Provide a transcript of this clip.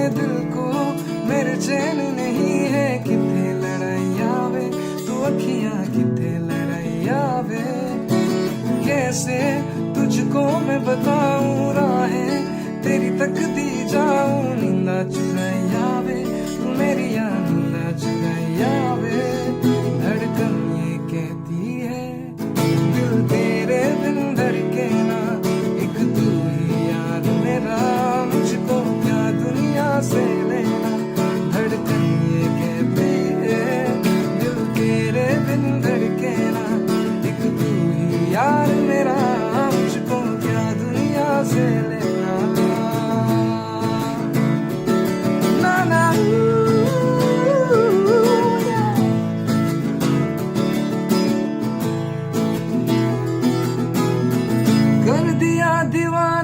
दिल को मेरे चैन नहीं है, किथे लड़ाइया वे तू अखियां किथे लड़ाइया वे। कैसे तुझको मैं बताऊं राहें तेरी तकती जाऊं, नींदा चुराइया वे तू मेरी नींदा चुराइया वे। धड़कन ये कहती है दिल तेरे बिन धड़के ना, एक तू ही यार मेरा, मुझको क्या दुनिया से लेना। धड़कन ये कहती है दिल तेरे बिन धड़के ना, एक तू ही यार मेरा, मुझको क्या दुनिया से लेना। ना ना कर दिया दीवाना